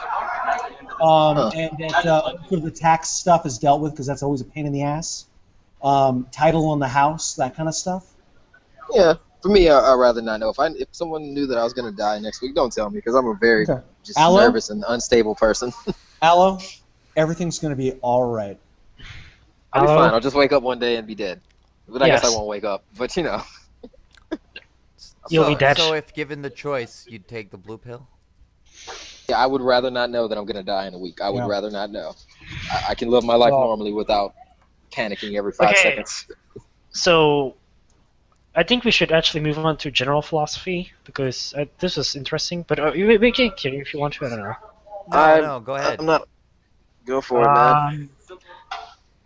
huh. and that sort of the tax stuff is dealt with because that's always a pain in the ass. Title on the house, that kind of stuff. Yeah, for me, I'd rather not know. If someone knew that I was gonna die next week, don't tell me because I'm a very Okay. just Aloe, nervous and unstable person. Aloe, everything's going to be all right. I'll be fine. Hello? I'll just wake up one day and be dead. But I guess I Yes, won't wake up. But I'm you'll be fine. dead. So if given the choice, you'd take the blue pill? Yeah, I would rather not know that I'm gonna die in a week. I would Yeah. rather not know. I can live my life Well, normally without panicking every five Okay, seconds. so I think we should actually move on to general philosophy because this was interesting. But we can continue if you want to. I don't know. No, no, go ahead. I'm not. Go for it, man. Um,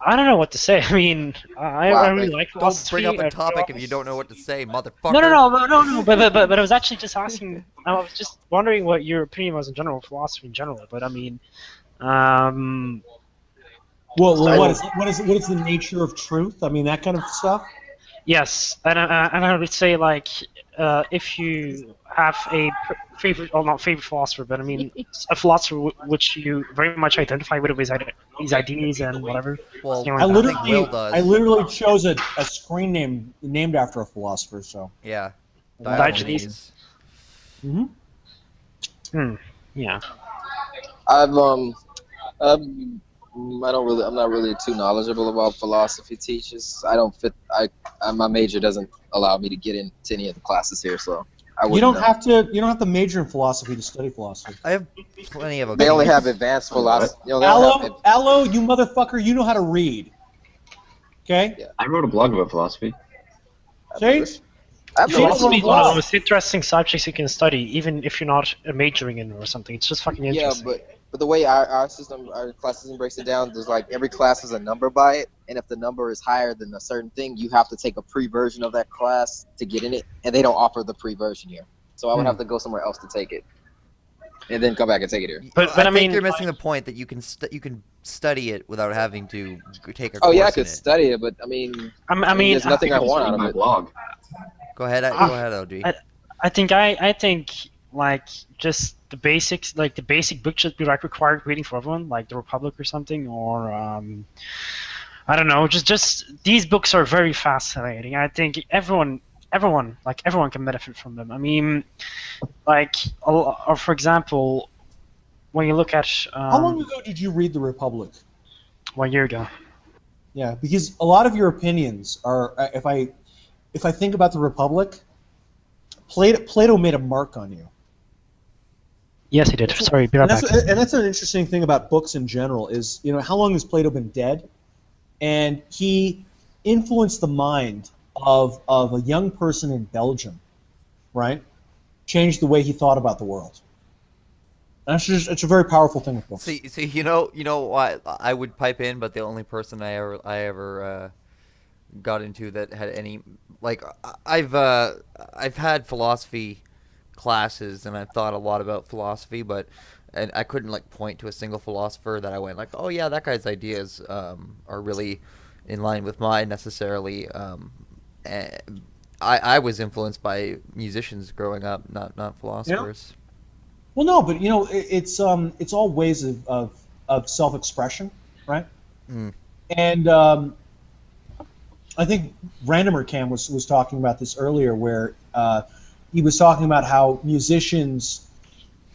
I don't know what to say. I mean, I Wow, really thank you. like Don't bring philosophy. up a topic if you don't know what to say, No, no, motherfucker. no, no. But I was actually just asking. I was just wondering what your opinion was in general philosophy in general. But I mean, um, well, so what is the nature of truth? I mean, that kind of stuff. yes, and I would say like if you have a favorite, well, not favorite philosopher, but I mean a philosopher which you very much identify with his ideas and whatever, Well, something like I I that. think Will literally, I does. literally chose a screen name named after a philosopher. So Yeah, Diogenes. Diogenes. hmm Hmm. Yeah. I've I don't really. I'm not really too knowledgeable about philosophy teachers. I don't fit. My major doesn't allow me to get into any of the classes here, so I you wouldn't don't know. have to you don't have to major in philosophy to study philosophy. I have plenty of They only have opinions. advanced Wait, what? philosophy. They don't have. Aloe, you motherfucker, you know how to read. Okay, Yeah, I wrote a blog about philosophy. I see, believe. I have no see, it issue Philosophy with works is one of the well. philosophy. most interesting subjects you can study, even if you're not majoring in it or something. It's just fucking Yeah, interesting. but the way our class system breaks it down, there's like every class has a number by it, and if the number is higher than a certain thing, you have to take a pre-version of that class to get in it, and they don't offer the pre-version here. So I would Hmm. have to go somewhere else to take it, and then come back and take it here. But I I think mean, you're missing the point that you can study it without having to take a Oh yeah, I course in could it. study it, but I I mean, there's nothing You I could just want out read of my it. blog. Go ahead, OG. I think like just the basics, like the basic book should be like required reading for everyone, like The Republic or something, or I don't know, just these books are very fascinating. I think everyone can benefit from them. I mean, like, or for example, when you look at How long ago did you read The Republic? 1 year ago. Yeah, because a lot of your opinions are, if I think about The Republic, Plato made a mark on you. Yes, he did. That's Sorry, be right back. and that's an interesting thing about books in general is, how long has Plato been dead? And he influenced the mind of a young person in Belgium, right? Changed the way he thought about the world. And it's a very powerful thing with books. See, you know what I would pipe in, but the only person I ever got into that had any like I've had philosophy classes and I've thought a lot about philosophy, but and I couldn't like point to a single philosopher that I went like, oh yeah, that guy's ideas are really in line with mine necessarily. And I was influenced by musicians growing up, not Yeah. philosophers. Well, no, but it's all ways of self-expression, right? Mm. And I think Randomer Cam was talking about this earlier, where he was talking about how musicians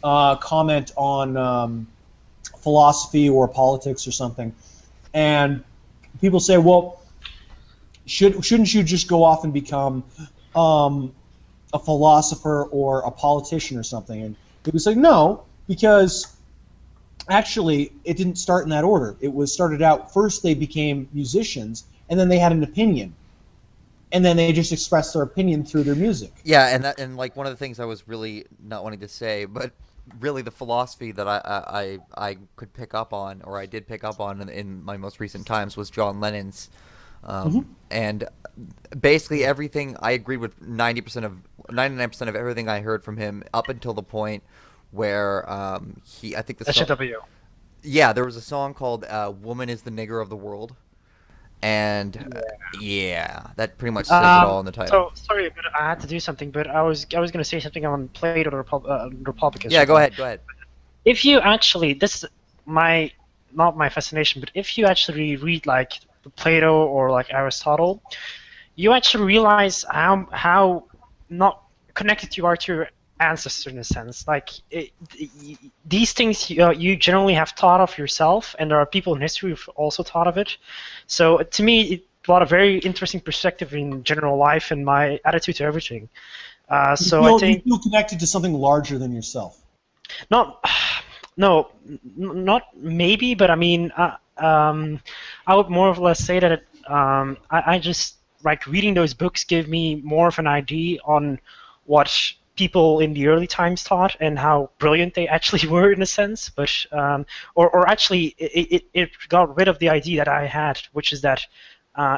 comment on philosophy or politics or something, and people say, well, shouldn't you just go off and become a philosopher or a politician or something? And he was like, no, because actually it didn't start in that order. It was started out first they became musicians, and then they had an opinion, and then they just expressed their opinion through their music. Yeah, and like one of the things I was really not wanting to say, but really the philosophy that I could pick up on, or I did pick up on in my most recent times, was John Lennon's And basically everything I agreed with 99% of everything I heard from him up until the point where I think the song, SJW. yeah, there was a song called "Woman is the Nigger of the World," and yeah, that pretty much says it all in the title. So sorry, but I had to do something. But I was going to say something on Plato, the Republic. Yeah, go ahead, go ahead. If you actually, this is my not my fascination, but if you actually read like Plato or like Aristotle, you actually realize how not connected you are to your ancestor in a sense. Like these things you generally have thought of yourself, and there are people in history who've also thought of it. So to me, it brought a very interesting perspective in general life and my attitude to everything. So I think you feel connected to something larger than yourself. not, no, not maybe, but I mean, I would more or less say that I just like reading those books gave me more of an idea on what people in the early times thought and how brilliant they actually were in a sense. But or actually, it got rid of the idea that I had, which is that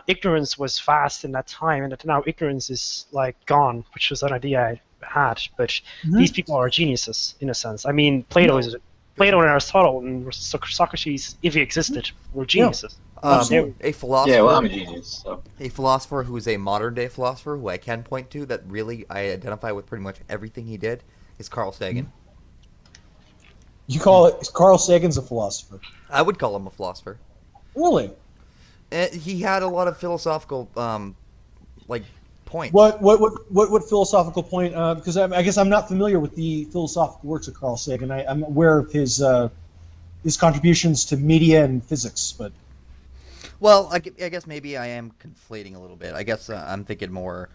ignorance was vast in that time, and that now ignorance is like gone, which was an idea I had. But these people are geniuses in a sense. I mean, Plato and Aristotle and Socrates, if he existed, were geniuses. A philosopher. Yeah, well, I'm a genius. So. A philosopher who is a modern day philosopher who I can point to that really I identify with pretty much everything he did is Carl Sagan. You call it Carl Sagan's a philosopher? I would call him a philosopher. Really? He had a lot of philosophical like points. What philosophical point? Because I guess I'm not familiar with the philosophical works of Carl Sagan. I'm aware of his contributions to media and physics, but. Well, I guess maybe I am conflating a little bit. I guess I'm thinking more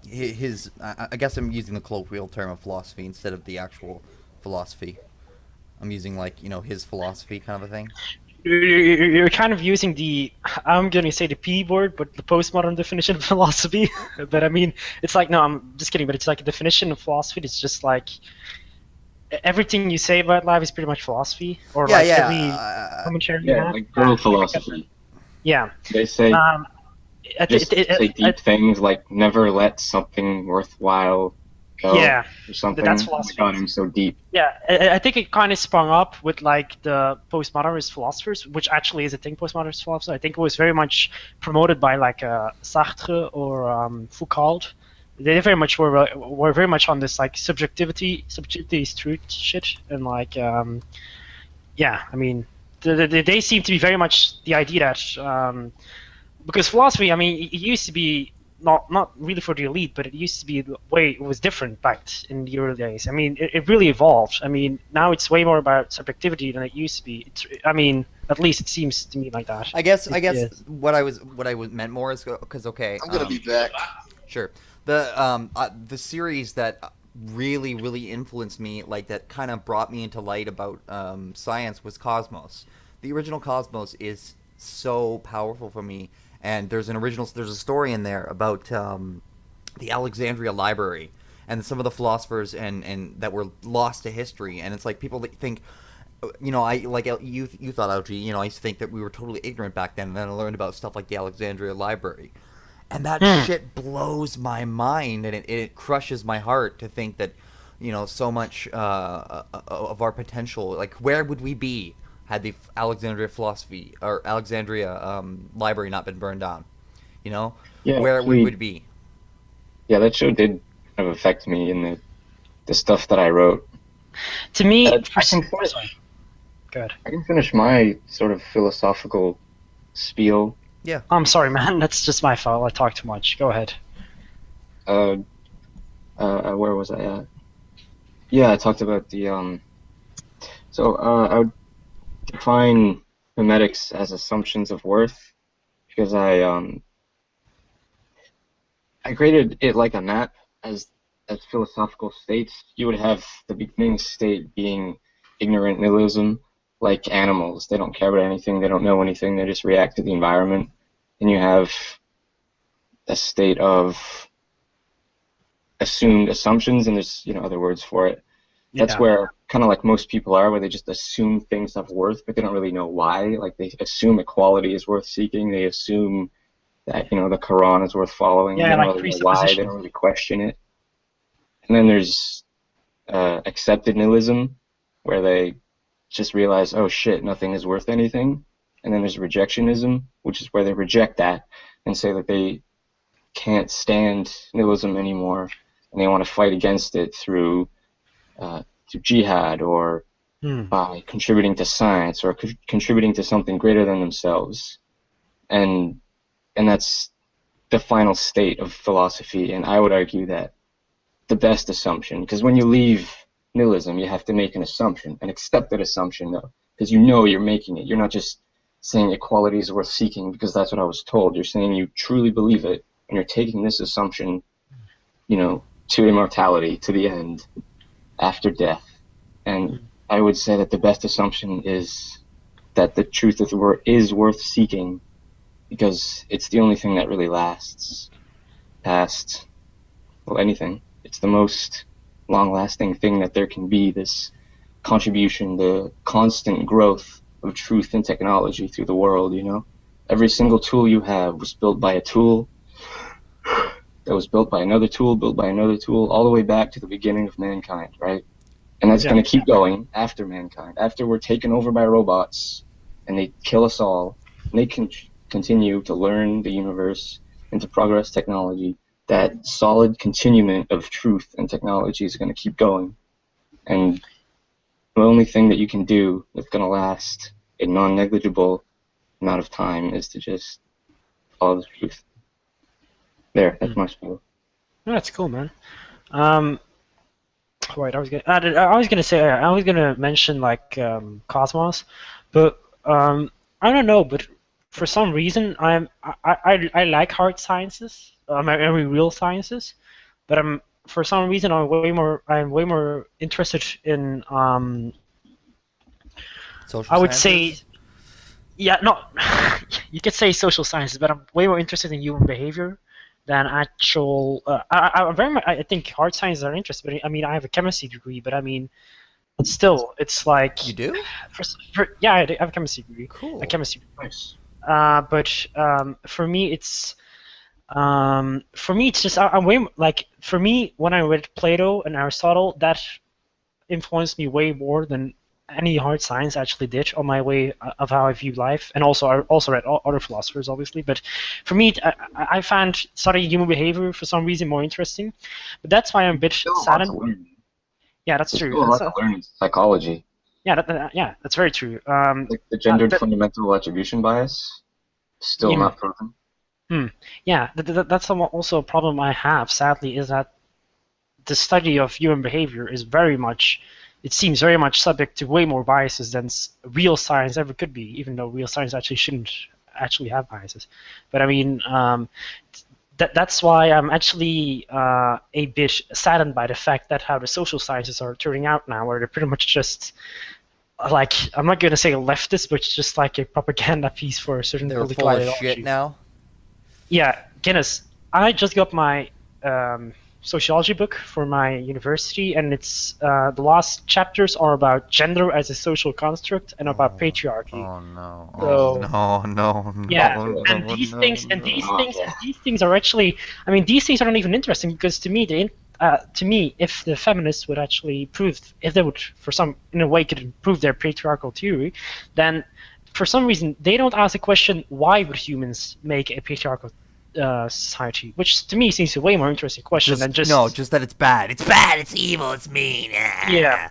his. I guess I'm using the colloquial term of philosophy instead of the actual philosophy. I'm using his philosophy kind of a thing. You're kind of using I'm going to say the P word, but the postmodern definition of philosophy. But I mean, it's like, no, I'm just kidding, but it's like a definition of philosophy. It's just like everything you say about life is pretty much philosophy, or every commentary you have. Like girl philosophy. Yeah. They say say deep things like never let something worthwhile go. Yeah, or something. that's philosophy. Oh my God, I'm so deep. Yeah, I think it kind of sprung up with like the postmodernist philosophers, which actually is a thing. Postmodernist philosophers. I think it was very much promoted by like Sartre or Foucault. They very much were very much on this like subjectivity is truth shit, and like yeah, I mean they seem to be very much the idea that because philosophy, I mean, it used to be not really for the elite, but it used to be the way it was different back in the early days. I mean, it really evolved. I mean, now it's way more about subjectivity than it used to be. I mean, at least it seems to me like that. I guess what I meant more is because okay. I'm gonna be back. Sure. The series that really influenced me, like that kind of brought me into light about science, was Cosmos. The original Cosmos is so powerful for me. And there's a story in there about the Alexandria Library and some of the philosophers and that were lost to history. And it's like people that think, you thought, LG, I used to think that we were totally ignorant back then. And then I learned about stuff like the Alexandria Library. And that shit blows my mind, and it crushes my heart to think that, so much of our potential, like where would we be had the Alexandria Library not been burned down? Where we would be. Yeah, that show did kind of affect me in the stuff that I wrote. To me, I can finish my sort of philosophical spiel. Yeah. I'm sorry, man. That's just my fault. I talk too much. Go ahead. Where was I at? Yeah, I talked about the So I would define memetics as assumptions of worth because I created it like a map as philosophical states. You would have the beginning state being ignorant nihilism, like animals. They don't care about anything. They don't know anything. They just react to the environment. And you have a state of assumed assumptions, and there's other words for it. That's Yeah. where kind of like most people are, where they just assume things have worth, but they don't really know why. Like they assume equality is worth seeking. They assume that the Quran is worth following. They Yeah, don't like really know why. They presupposition. don't really question it. And then there's accepted nihilism, where they just realize, oh shit, nothing is worth anything. And then there's rejectionism, which is where they reject that and say that they can't stand nihilism anymore, and they want to fight against it through jihad or by contributing to science or contributing to something greater than themselves. And that's the final state of philosophy. And I would argue that the best assumption, because when you leave nihilism, you have to make an assumption, an accepted assumption, though, because you're making it. You're not just saying equality is worth seeking because that's what I was told. You're saying you truly believe it, and you're taking this assumption, to immortality, to the end, after death. And I would say that the best assumption is that the truth is worth seeking, because it's the only thing that really lasts past, well, anything. It's the most long-lasting thing that there can be, this contribution, the constant growth of truth and technology through the world, Every single tool you have was built by a tool that was built by another tool, built by another tool, all the way back to the beginning of mankind, right? And that's going to keep going after mankind. After we're taken over by robots and they kill us all, and they can continue to learn the universe and to progress technology, that solid continuum of truth and technology is going to keep going. And the only thing that you can do that's going to last a non-negligible amount of time is to just follow the truth. There, that's my spiel. No, that's cool, man. Wait, I was gonna mention like Cosmos, but I don't know, but for some reason I like hard sciences, I mean real sciences, but for some reason I'm way more interested in Social I would sciences? say, yeah, not you could say social sciences, but I'm way more interested in human behavior than actual. I think hard sciences are interesting. But I mean, I have a chemistry degree, but I mean, still, it's like, You do? yeah, I have a chemistry degree. Cool. A chemistry. Nice. But for me, it's just I'm way like for me when I read Plato and Aristotle, that influenced me way more than any hard science actually did on my way of how I view life, and also I also read other philosophers, obviously. But for me, I found studying human behavior for some reason more interesting. But that's why I'm a bit saddened. Yeah, that's true. Still a lot to learn in psychology. Yeah, that's very true. Like the gendered fundamental attribution bias, still not proven. Yeah, that's also a problem I have, sadly, is that the study of human behavior is it seems very much subject to way more biases than real science ever could be, even though real science actually shouldn't actually have biases. But I mean, that's why I'm actually a bit saddened by the fact that how the social sciences are turning out now, where they're pretty much just like, I'm not going to say leftist, but it's just like a propaganda piece for a certain political ideology. They're full of shit now? Yeah, Guinness. I just got my sociology book for my university, and it's the last chapters are about gender as a social construct and about patriarchy. Oh no! No! Yeah, and these things are actually. I mean, these things are not even interesting because to me, if the feminists would actually if they would, in a way, could prove their patriarchal theory, then for some reason they don't ask the question, why would humans make a patriarchal society, which to me seems a way more interesting question than just that it's bad. It's bad. It's evil. It's mean. Yeah.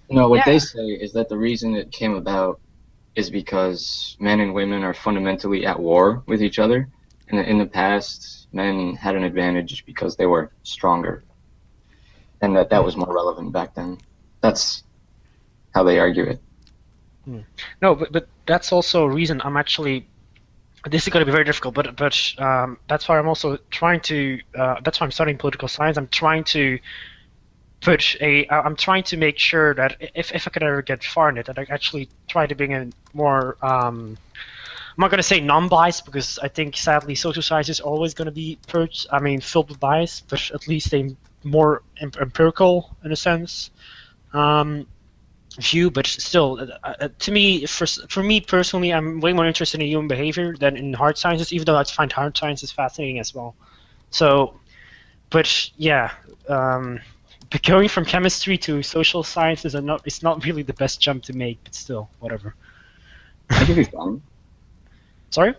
No, what they say is that the reason it came about is because men and women are fundamentally at war with each other, and in the past, men had an advantage because they were stronger, and that was more relevant back then. That's how they argue it. No, but that's also a reason I'm actually. This is going to be very difficult, but that's why I'm also trying to. That's why I'm studying political science. I'm trying to I'm trying to make sure that if I could ever get far in it, that I actually try to bring in more. I'm not going to say non-biased because I think sadly social science is always going to be filled with bias, but at least a more empirical in a sense view, but still, to me, for me personally, I'm way more interested in human behavior than in hard sciences, even though I find hard sciences fascinating as well. So, but yeah, but going from chemistry to social sciences it's not really the best jump to make, but still, whatever. I could be fine. Sorry?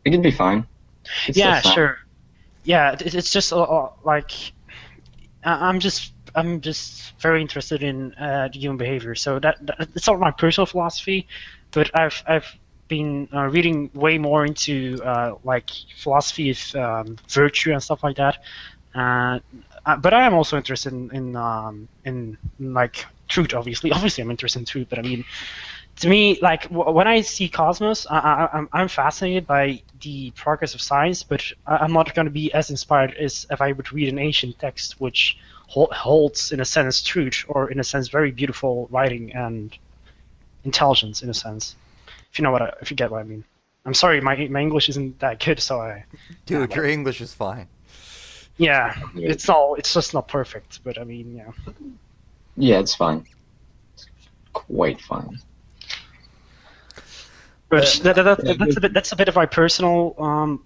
It could be fine. It's Yeah, still fine. sure. Yeah, it's just like I'm just very interested in human behavior. So that's not my personal philosophy, but I've been reading way more into like philosophy of virtue and stuff like that. But I am also interested in like truth. Obviously, I'm interested in truth. But I mean, to me, like when I see Cosmos, I'm fascinated by the progress of science, but I'm not going to be as inspired as if I would read an ancient text which holds, in a sense, truth, or in a sense, very beautiful writing and intelligence, in a sense. If you get what I mean. I'm sorry, my English isn't that good, so I. Dude, your English is fine. Yeah, it's just not perfect, but I mean, yeah. Yeah, it's fine. It's quite fine. But that's a bit of my personal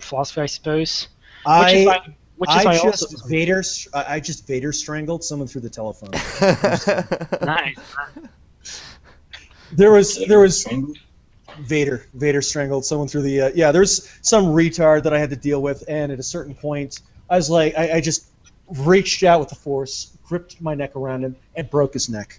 philosophy, I suppose. I Also just Vader strangled someone through the telephone. nice. There was Vader strangled someone through the there's some retard that I had to deal with, and at a certain point I was like I just reached out with the force, gripped my neck around him, and broke his neck.